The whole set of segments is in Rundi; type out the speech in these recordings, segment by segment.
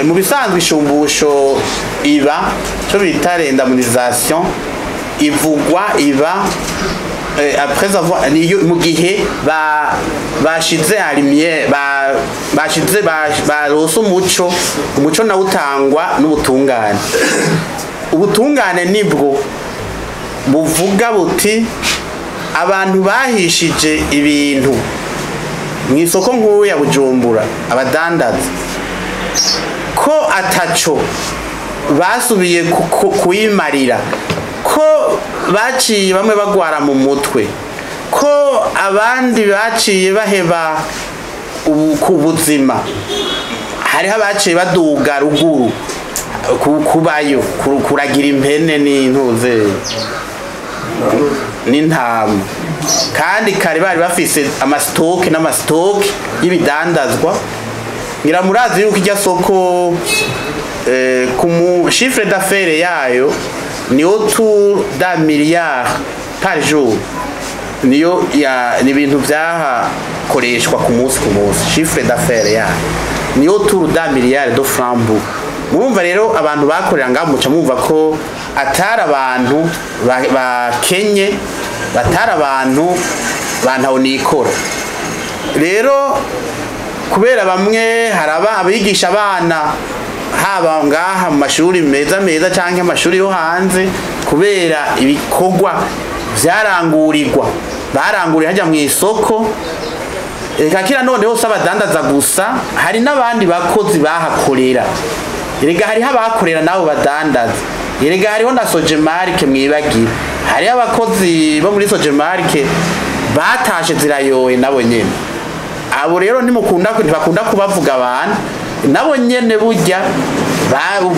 mu bisanzwe ishumbusho iba cyo bita rendamunisation ivugwa iba après avoir mu gihe bashize alimye bashize barose umuco na utangwa n'ubutungane. Ubutungane nibwo buvuga buti abantu bahishije ibintu mu isoko nkuru ya Bujumbura abadandaza ko ataco basubiye kuyimarira, ko baciye bamwe bagwara mu mutwe, ko abandi baciye baheba ku buzima, hariho abaciye baduga ruguru kubayo kuragira impene n'intuze n'intama, kandi kare bari bafise amasitoke n'amasitoke y'ibidandazwa. Ngira murazi yuko ijya soko ku chiffre d'affaires yayo ni autour d'un milliard par jour, niyo ni ibintu byahakoreshwa ku munsi chiffre d'affaires yayo ni autour d'un milliard de francs. Murumva rero abantu bakorera ngaho muca mumva ko atari abantu bakenye, batari abantu bantaho nikora. Rero kubera bamwe haraba abigisha abana haba ngaha mu mashuri meza canke amashuri yo hanze, kubera ibikorwa vyarangurirwa baranguriye hajya mu isoko, kakira none hose abadandaza gusa, hari n'abandi bakozi bahakorera. Erega hariho abakorera nabo badandaza, erega hariho na sojemarike mwibagira, hariho abakozi bo muri sojemarike batashe zirayoye nabo nyene. Abo rero ntibakunda kubavuga abantu, nabo nyene burya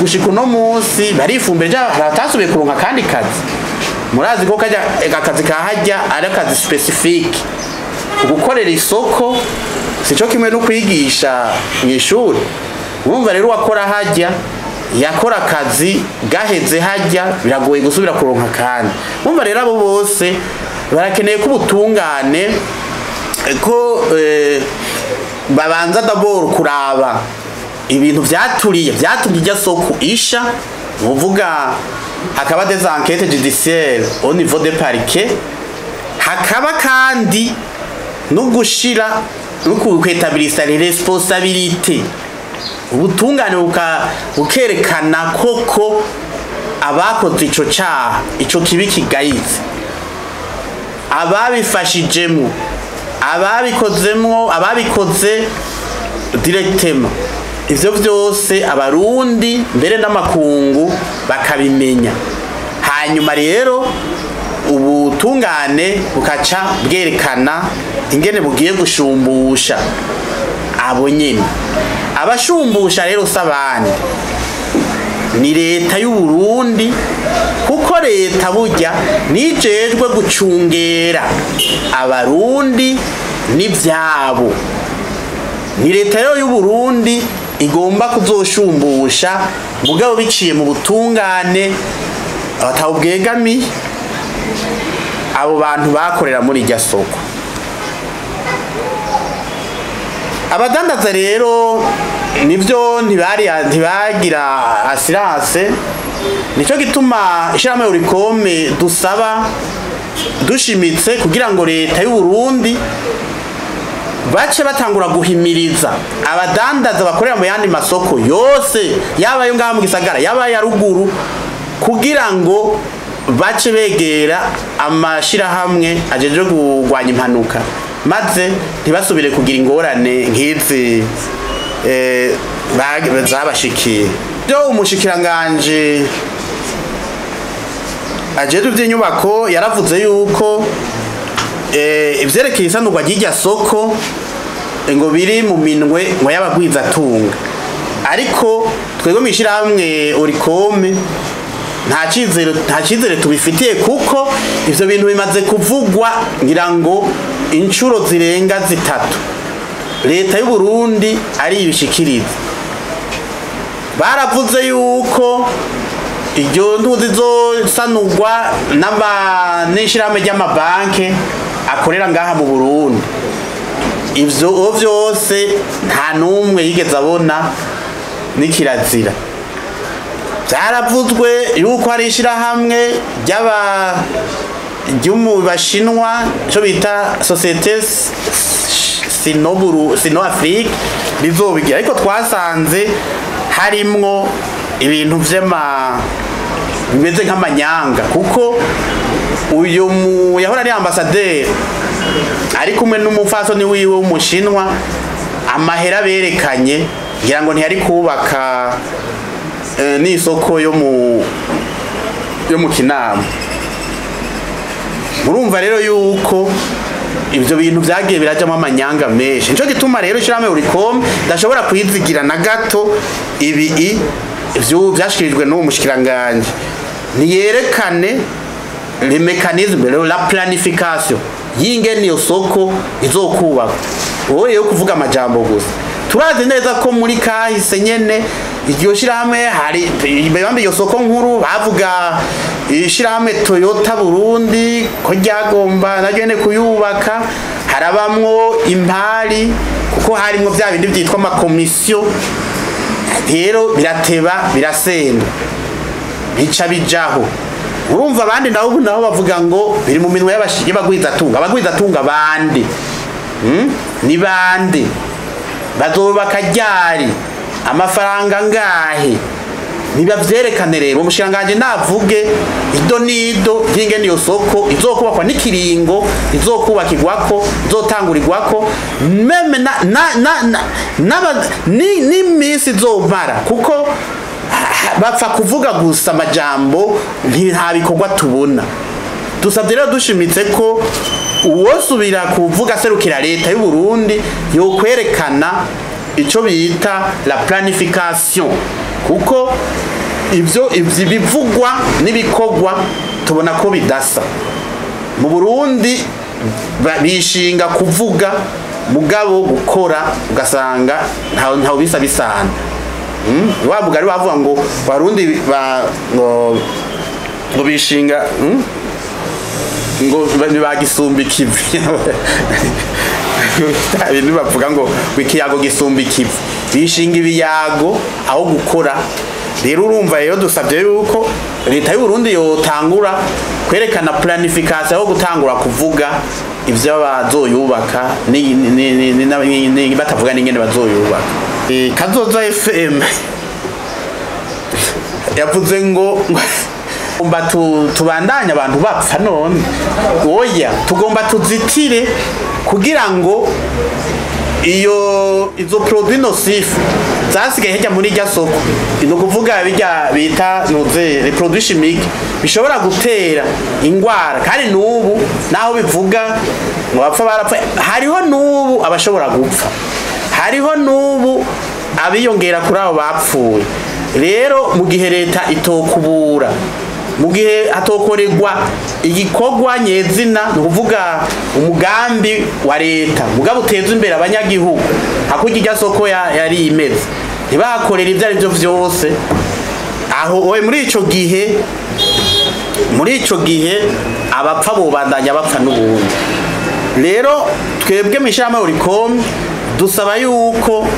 gushika uno munsi barifumbire batasubiye kuronka kandi kazi. Murazi ko kajya akazi kahajya ari akazi specific, gukorera isoko sico kimwe no kwigisha mu ishuri. Urumva rero wakora hajya yakora akazi gaheze hajya biragoye gusubira kuronka kandi. Urumva rero abo bose barakeneye ko ubutungane ko babanza d'abord kuraba ibintu vyaturiye ijya soko isha, uvuga hakaba des enquêtes judiciaires au niveau des parquets, hakaba kandi no gushira no kwetabilisa les responsabilités. Ubutungane bukerekana koko abakoze ico cyaha, ico kibi kigayitse, ababifashijemo, ababikozemwo, ababikoze directement. Ivyo vyose abarundi mbere n'amakungu bakabimenya. Hanyuma rero ubutungane bukaca bwerekana ingene bugiye gushumbusha abo nyene. Abashumbusha rero sabandi ni leta y'u Burundi, kuko leta burya nijejwe gucungera abarundi n'ivyabo. Ni leta y'u Burundi igomba kuzoshumbusha mugabo biciye mu butungane abatawubwegami abo bantu bakorera muri irya soko. Abadandaza rero nivyo ntibagira assurance, nico gituma ishyirahamwe ULUCOME dusaba dushimitse kugira ngo leta y'u Burundi bace batangura guhimiriza abadandaza bakorera mu yandi masoko yose, yaba yo ngaha mu gisagara yaba ya ruguru, kugira ngo bace begera amashirahamwe ajeje kugwanya impanuka, maze ntibasubire kugira ingorane nk'izi zabashikiye. Byo umushikiranganje ajeje ivy'inyubako yaravuze yuko ivyerekeye isanurwa ry'irya soko ngo biri mu minwe ngo y'abagwiza tunga, ariko twebwe mwishirahamwe ULUCOME nta cyizere tubifitiye, kuko ivyo bintu bimaze kuvugwa ngira ngo incuro zirenga 3. Leta y'u Burundi ari ibishikiriza, baravuze yuko iryo ntuzi zosanurwa n'ishirahamwe ry'amabanke akorera ngaha mu Burundi. Ivyo vyose nta numwe yigeze abona n'ikirazira byaravuzwe yuko hari ishirahamwe ry'umubashinwa cyo bita société sino Afrique bizobigira ariko twasanze harimwo ibintu bimeze nk'amanyanga kuko uyu yahora ari ambassadeur ari kumwe n'umufasoni wiwe w'umushinwa amahera berekanye ngira ngo ntiyari kubaka n'isoko yo mu Kinama. Murumva rero yuko ibyo bintu byagiye birajyamo amanyanga menshi, nico gituma rero ishirame ULUCOME ndashobora kwizigira na gato ibi ivyo byashikirijwe n'uwo mushikiranganje niyerekane les mécanismes, la planification y'ingene iyo soko izokubaka. Wowe yo kuvuga amajambo gusa, turazi neza ko muri kahise nyene iryo shirahamwe hari bambe iyo soko nkuru bavuga ishirahamwe Toyota Burundi ko ryagomba nagene kuyubaka, harabamwo impari kuko harimwo bya bindi byitwa amakomisiyo, rero birateba birasenda bica bijaho. Urumva abandi nabo bavuga ngo biri mu minwe y'abashije abagwizatunga bandi ni bande bazobaka ryari amafaranga ngahe niba vyerekane. Rero umushiranganje navuge ido nido y'ingene iyo soko izokubakwa n'ikiringo izokubakirwako izotangurirwako meme n'imisi izomara, kuko bapfa kuvuga gusa amajambo nta bikorwa tubona. Dusabye rero dushimitse ko uwosubira kuvuga serukira leta y'u Burundi yo kwerekana ico bita la planification, kuko ivyo bivugwa n'ibikorwa tubona ko bidasa. Mu Burundi bishinga kuvuga mugabo gukora ugasanga ntaho bisa bisana. Wa mugari bavuga ngo Barundi ngo bishinga ngo bagisumba ikivi ibintu bavuga ngo ikiyago gisumba ikivi, bishinga ibiyago aho gukora. Rero urumva rero dusabye yuko leta y'u Burundi yotangura kwerekana planification aho gutangura kuvuga ivyo bazoyubaka ni batavuga n'ingene bazoyubaka. Kazoza FM yavuze ngo tubandanye abantu bapfa none. Oya, tugomba tuzitire kugira ngo izo produits nocifs zasigaye hejya muri rya soko, no kuvuga bijya bita les produits chimiques bishobora gutera ingwara, kandi nubu naho bivuga ngo bapfa barapfa, hariho nubu abashobora gupfa, hariho nubu abiyongera kuri abo bapfuye. Rero mu gihe leta itokubura, mu gihe hatokorerwa igikorwa nyezina, no kuvuga umugambi wa leta mugabo uteza imbere abanyagihugu hakurya irya soko yari imeze, ntibakorera ibyo ari byo vyose aho muri ico gihe abapfa bobandanya bapfa n'ubundi. Rero twebwe mwishama ULUCOME dusaba yuko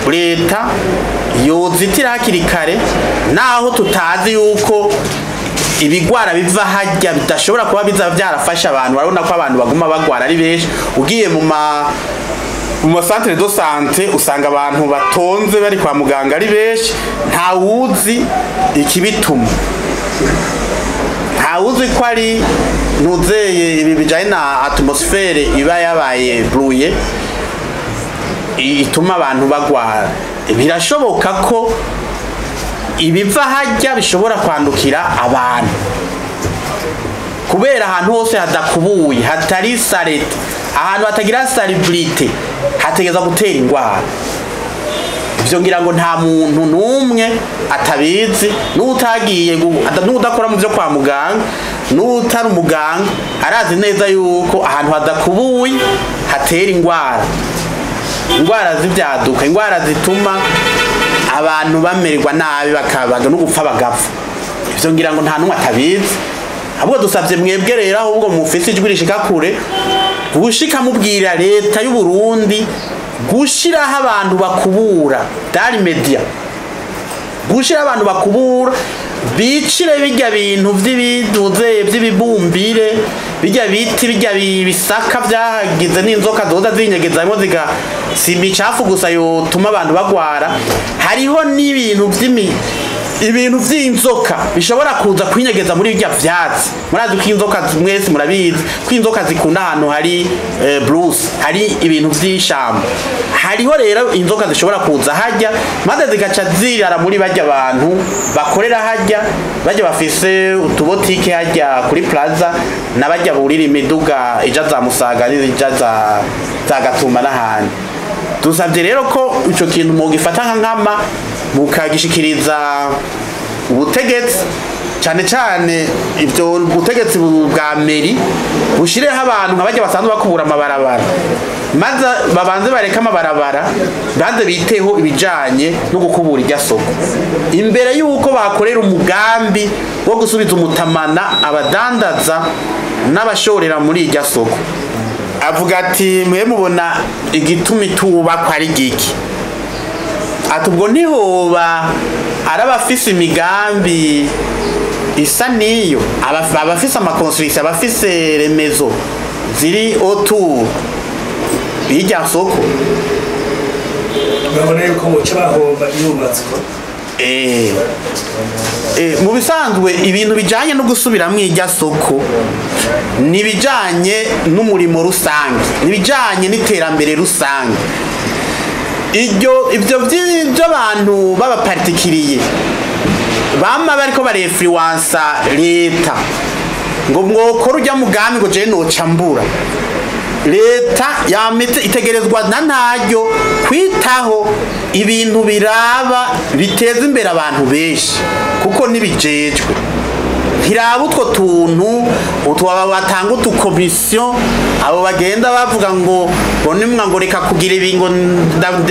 leta yozitira hakiri kare, naho tutazi yuko ibigwara biva hajya bidashobora kuba biza byarafasha abantu. Barabona ko abantu baguma bagwara ari benshi, ugiye mu centre de santé usanga abantu batonze bari kwa muganga ari benshi, nta wuzi ikibituma, nta wuzi ko ari nuzeye ibi bijanye na atmosphère iba yabaye brouillée ituma abantu bagwara. Birashoboka ko ibiva hajya bishobora kwandukira abantu kubera ahantu hose hadakubuye, hatari salete, ahantu hatagira salubrité hategeza gutera ingwara. Ivyo ngira ngo nta muntu numwe atabizi, n'utagiye n'udakora mu byo kwa muganga, n'utari umuganga arazi neza yuko ahantu hadakubuye hatera ingwara, ingwara z'ibyaduka, ingwara zituma abantu bamererwa nabi bakabaga no gupfa bagapfa. Ivyo ngira ngo nta numwe atabizi. Ahubwo dusabye mwebwe rero ahubwo mufise ijwi rishika kure, gushika mubwira leta y'u Burundi gushiraho abantu bakubura dari media, gushira abantu bakubura bicire bijya bintu vy'ibiduze vy'ibibumbire bijya biti bijya bisaka vyagize n'inzoka zoza zinyegeza harimo ziga simicafu gusa yo tuma abantu bagwara. Hariho n'ibintu ibintu vy'inzoka bishobora kuza kwinyegeza muri bijya vyatsi. Murazi ko inzoka mwese murabizi ko inzoka zikunda ahantu hari Bruce, hari ibintu vy'ishamba. Hariho rero inzoka zishobora kuza hajya maze zigaca zirara muri bajya abantu bakorera hajya, bajya bafise utubotike hajya kuri plaza nabajya burira imiduga ija za Musaga n'ija za Gatuma n'ahandi. Dusabye rero ko ico kintu mu gifata nkama mukagishikiriza ubutegetsi cyane cyane ibyo ubutegetsi bwa meri bushireho abantu nk'abajya basanzwe bakubura amabarabara, maze babanze bareka amabarabara banze biteho ibijanye no gukubura irya soko imbere yuko bakorera umugambi wo gusubiza umutamana abadandaza n'abashorera muri irya soko. Avuga ati mwe mubona igituma itubakwa ari giki, atubwo ntihoba arabafise imigambi isa niyo abafise amakonstruction abafise remezo ziri autour y'irya soko babona yuko muca bahomba yubatswe. Mu bisanzwe ibintu bijanye no gusubiramwo irya soko ni bijanye n'umurimo rusange, ni bijanye n'iterambere rusange. Ibyo by'abantu baba particulier bama bariko barefluensa leta ngo mwokora ujya mugambi ngo je nocambura. Leta yamete itegerezwa nanaryo kwitaho ibintu biraba biteza imbere abantu benshi kuko nibijejwe. Hiraba utwo tuntu utwaba batanga utukomisiyo abo bagenda bavuga ngo nimwa ngo reka kugira ibingo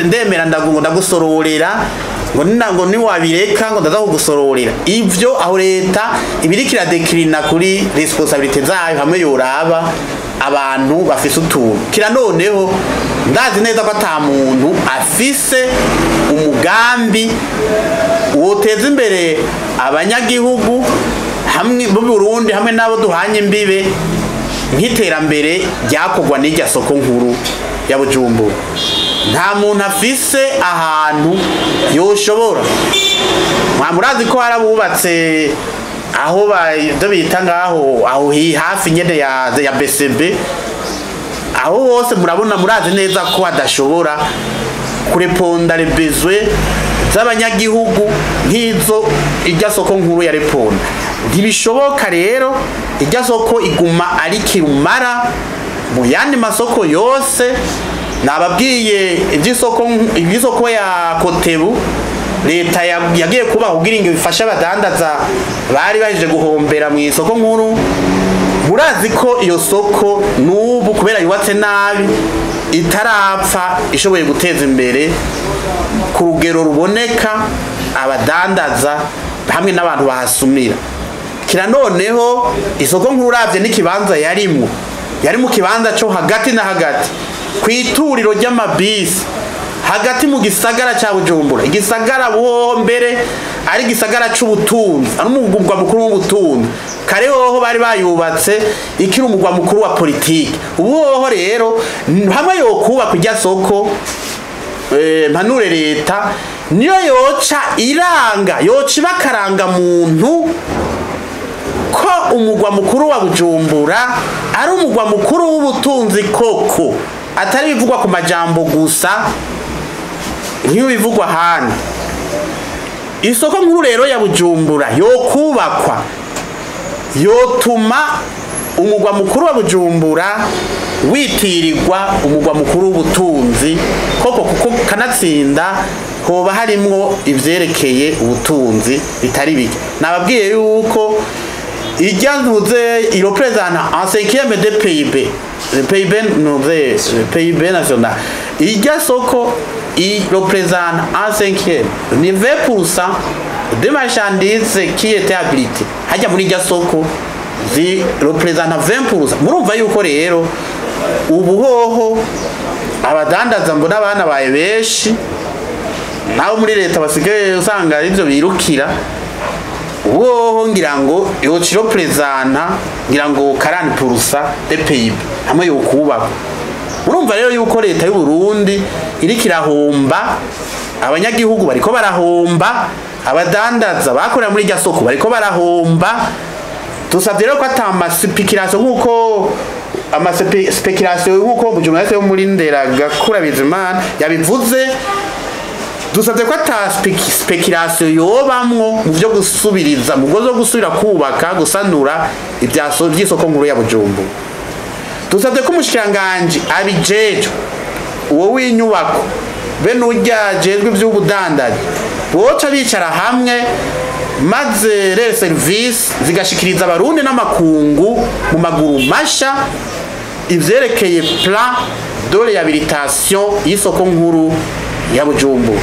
ndemera ndagusororera ngo ni wabireka ngo ndaza kugusororera. Ivyo aho leta ibirikira declina kuri responsabilité zayo hamwe yoraba abantu bafise utuntu. Kira noneho ndazi neza ko ata muntu afise umugambi woteza imbere abanyagihugu hamwe mu Burundi hamwe nabo duhanye imbibe nk'iterambere ryakogwa n'irya soko nkuru ya Bujumbura. Nta muntu afise ahantu yoshobora. Murazi ko harabubatse aho bita ngaho aho hafi nyene ya BCB aho hose murabona murazi neza ko adashobora kureponda les besoins z'abanyagihugu nk'izo irya soko nkuru ya reponda. Ntibishoboka rero irya soko iguma ari kirumara mu yandi masoko yose. Nababwiye iby'isoko ya Kotebu leta yagiye kuba kugira ngo bifashe abadandaza bari baje guhombera mu isoko nkuru. Murazi ko iyo soko nubu kubera yubatse nabi itarapfa ishoboye guteza imbere ku rugero ruboneka abadandaza hamwe n'abantu bahasumira. Kira noneho isoko nkuru ravye n'ikibanza yarimwo yari mu kibanza cyo hagati na hagati kwituriro ry'amabisi hagati mu gisagara cya Bujumbura. Igisagara bo mbere ari gisagara c'ubutunzi ari umugwa mukuru w'ubutunzi. Kare hoho bari bayubatse ikiri umugwa mukuru wa politiki. Ubu rero hamwe yo kuba kujya soko mpanure leta niyo yoca iranga yoca bakaranga muntu ko umugwa mukuru wa Bujumbura ari umugwa mukuru w'ubutunzi koko atari bivugwa ku majambo gusa nk'iyo bivugwa hano. Isoko nkuru rero ya Bujumbura yo kubakwa yotuma umugwa mukuru wa Bujumbura witirirwa umugwa mukuru w'ubutunzi koko kuko kanatsinda hoba harimwo ivyerekeye ubutunzi bitari bike. Nababwiye yuko ijya ntuze iro president en 5e de PIB le PIB national ijya soko il représente en 5e ni 20% de marchandises qui étaient habilitées. Hajya muri ijya soko zi représente 20%. Murumva yuko rero ubuhoho abadandaza mbona abana baye benshi naho muri leta basigaye usanga ivyo birukira woho ngira ngo yociro prezana ngira ngo 40% de PIB hamwe yo kubaka. Urumva rero yuko leta y'u Burundi irikirahomba, abanyagihugu bariko barahomba, abadandaza bakorera muri rya soko bariko barahomba. Tusavye rero ko atama speculation nkuko speculation nkuko Bujumbura yo muri ndera gakura bizimana yabivuze. Dusabye ko ata speculation yobamwo mu byo gusubiriza mu gozo gusubira kubaka gusanura ibyaso by'isoko nkuru ya Bujumbura. Dusabye ko umushikanganje abijeje uwo w'inyubako be n'ujyajejwe by'ubudandaji boca bicara hamwe maze rere service zigashikiriza abarundi n'amakungu mu maguru masha ivyerekeye plan de réhabilitation y'isoko nkuru ya Bujumbura.